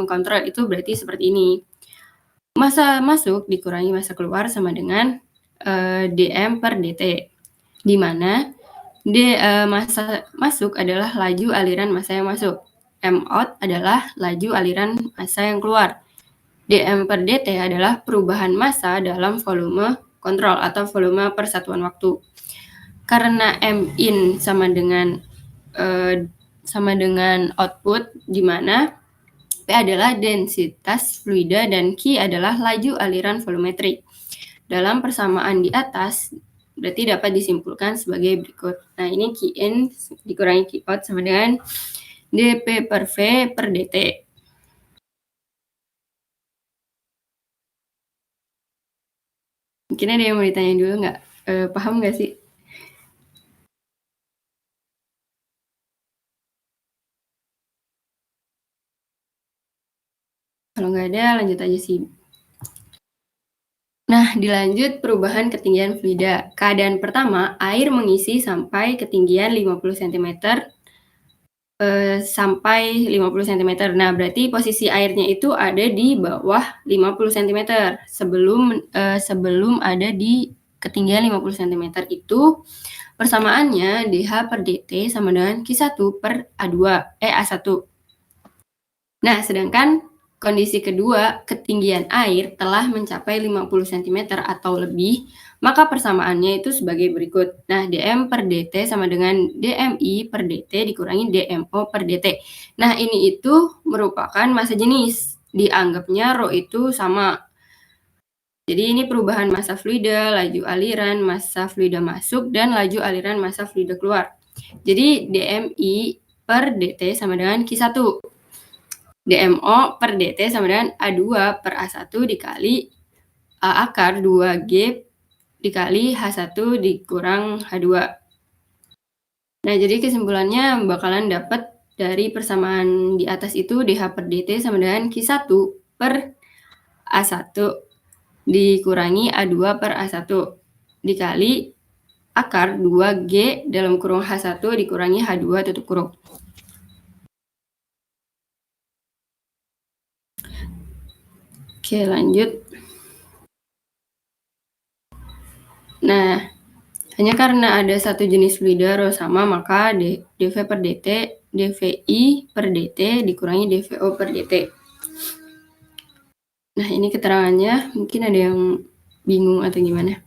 kontrol itu berarti seperti ini. Massa masuk dikurangi massa keluar sama dengan dm per dt, di mana massa masuk adalah laju aliran massa yang masuk, m out adalah laju aliran massa yang keluar, dm per dt adalah perubahan massa dalam volume kontrol atau volume per satuan waktu. Karena m in sama dengan output, di mana P adalah densitas fluida dan Q adalah laju aliran volumetrik. Dalam persamaan di atas, berarti dapat disimpulkan sebagai berikut. Nah, ini Q in dikurangi Q out sama dengan dP per V per dt. Mungkin ada yang mau ditanya dulu nggak? Paham nggak sih? Kalau nggak ada, lanjut aja sih. Nah, dilanjut perubahan ketinggian fluida. Keadaan pertama, air mengisi sampai ketinggian 50 cm sampai 50 cm. Nah, berarti posisi airnya itu ada di bawah 50 cm. Sebelum ada di ketinggian 50 cm itu, persamaannya dH per dt sama dengan Q1 per A1. Nah, sedangkan kondisi kedua, ketinggian air telah mencapai 50 cm atau lebih, maka persamaannya itu sebagai berikut. Nah, dm per dt sama dengan dmi per dt dikurangi dmo per dt. Nah, ini itu merupakan massa jenis. Dianggapnya rho itu sama. Jadi ini perubahan massa fluida, laju aliran, massa fluida masuk, dan laju aliran massa fluida keluar. Jadi dmi per dt sama dengan Q1. dmo per dt sama dengan A2 per A1 dikali A akar 2G dikali H1 dikurang H2. Nah, jadi kesimpulannya bakalan dapat dari persamaan di atas itu dH per dt sama dengan Q1 per A1 dikurangi A2 per A1 dikali akar 2G dalam kurung H1 dikurangi H2 tutup kurung. Oke, lanjut. Nah, hanya karena ada satu jenis fluida rho sama, maka dV per dt, dVi per dt dikurangi dVo per dt. Nah, ini keterangannya, mungkin ada yang bingung atau gimana.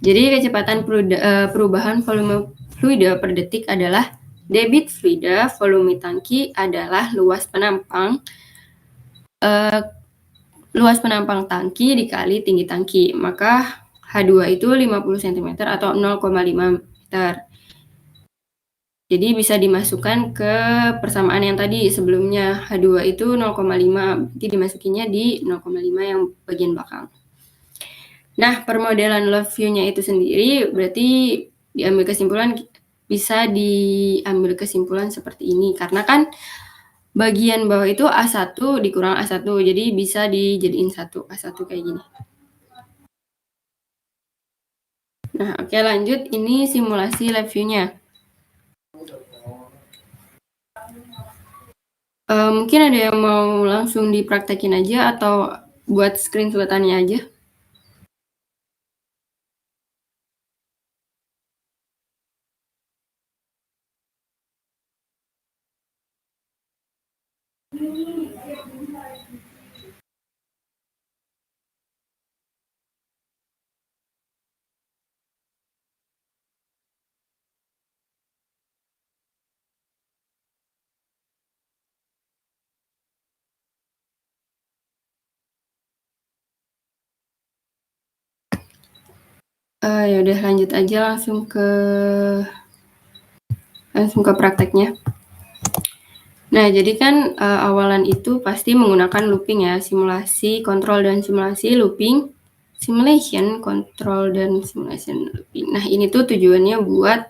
Jadi kecepatan perubahan volume fluida per detik adalah debit fluida, volume tangki adalah luas penampang tangki dikali tinggi tangki. Maka H2 itu 50 cm atau 0,5 meter. Jadi bisa dimasukkan ke persamaan yang tadi sebelumnya. H2 itu 0,5, jadi dimasukinnya di 0,5 yang bagian belakang. Nah, permodelan love view-nya itu sendiri berarti bisa diambil kesimpulan seperti ini. Karena kan bagian bawah itu A1 dikurang A1, jadi bisa dijadiin A1 kayak gini. Nah, oke, lanjut. Ini simulasi lab view-nya. Mungkin ada yang mau langsung dipraktekin aja atau buat screenshot-annya aja. Ya udah, lanjut aja langsung ke prakteknya. Nah, jadi kan awalan itu pasti menggunakan looping ya, simulasi, kontrol, dan simulasi, looping, simulation, kontrol, dan simulation looping. Nah, ini tuh tujuannya buat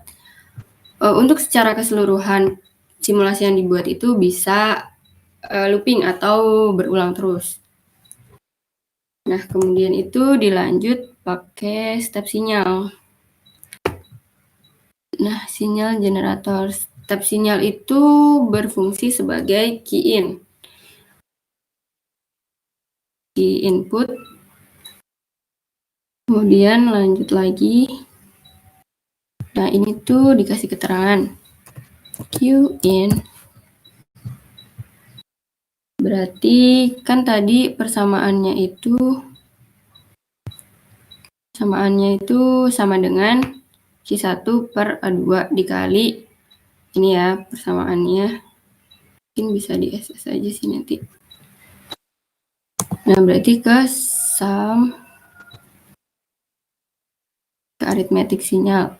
untuk secara keseluruhan simulasi yang dibuat itu bisa looping atau berulang terus. Nah, kemudian itu dilanjut pakai step sinyal. Nah, sinyal generator. Step sinyal itu berfungsi sebagai key in. di input, kemudian lanjut lagi. Nah, ini tuh dikasih keterangan Q in. Berarti kan tadi persamaannya itu sama dengan Q1 per A2 dikali ini ya persamaannya. Mungkin bisa di SS aja sih nanti. Nah, berarti ke sum ke aritmetik sinyal.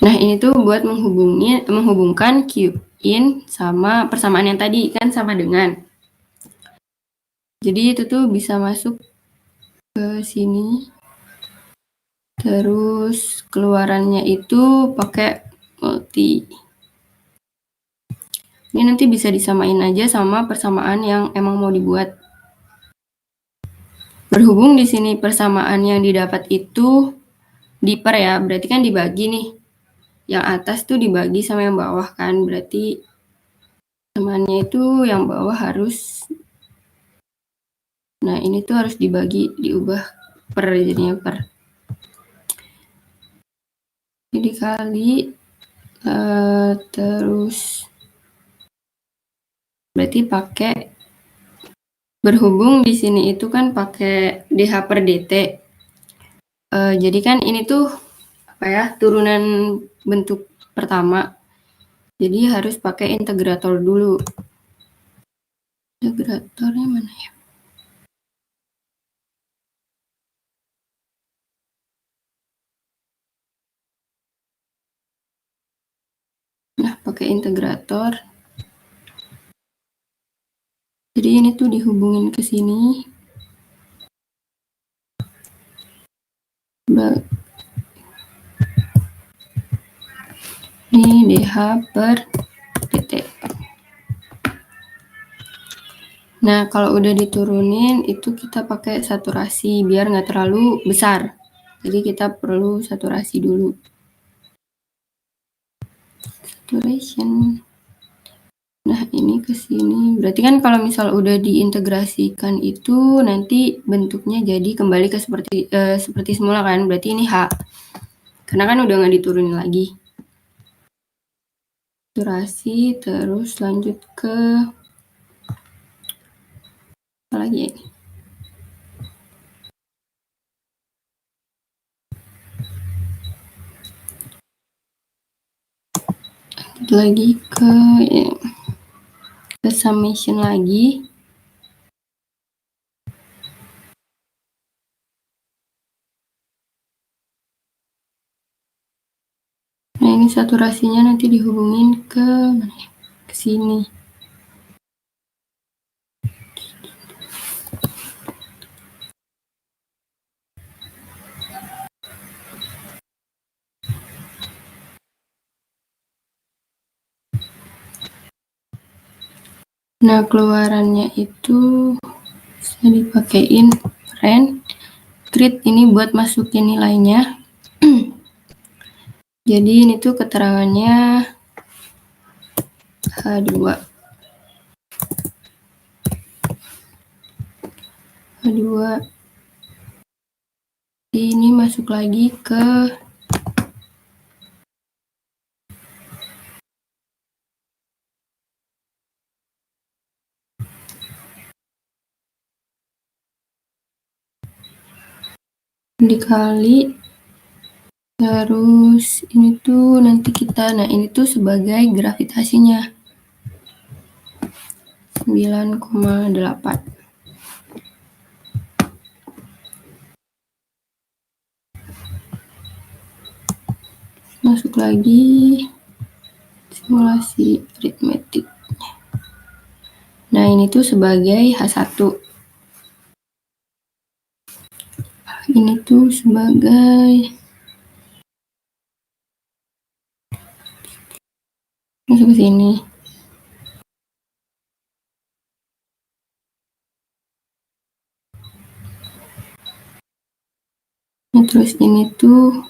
Nah, ini tuh buat menghubungkan Q in sama persamaan yang tadi kan sama dengan. Jadi itu tuh bisa masuk ke sini. Terus keluarannya itu pakai multi. Ini nanti bisa disamain aja sama persamaan yang emang mau dibuat. Berhubung di sini persamaan yang didapat itu diper ya, berarti kan dibagi nih. Yang atas tuh dibagi sama yang bawah kan, berarti persamaan itu yang bawah harus, nah ini tuh harus dibagi, diubah per, jadinya per. Jadi kali terus berarti pakai, berhubung di sini itu kan pakai DH per DT. Jadi kan ini tuh apa ya, turunan bentuk pertama. Jadi harus pakai integrator dulu. Integratornya mana ya? Nah, pakai integrator. Jadi ini tuh dihubungin ke sini. Ini DH per DT. Nah, kalau udah diturunin itu kita pakai saturasi biar nggak terlalu besar. Jadi kita perlu saturasi dulu. Saturation. Nah, ini ke sini. Berarti kan kalau misal udah diintegrasikan itu nanti bentuknya jadi kembali ke seperti semula kan. Berarti ini H. Karena kan udah nggak diturunin lagi. Saturasi terus lanjut ke apa lagi ini? Lanjut lagi ke summation lagi. Nah, ini saturasinya nanti dihubungin ke mana ya? Ke sini. Nah, keluarannya itu bisa dipakein rand create ini buat masukin nilainya. Jadi ini tuh keterangannya H2. Ini masuk lagi ke dikali terus ini tuh nanti kita, nah ini tuh sebagai gravitasinya 9,8. Masuk lagi simulasi aritmetik. Nah, ini tuh sebagai H1. Ini tuh sebagai masuk ke sini. Nah, terus ini tuh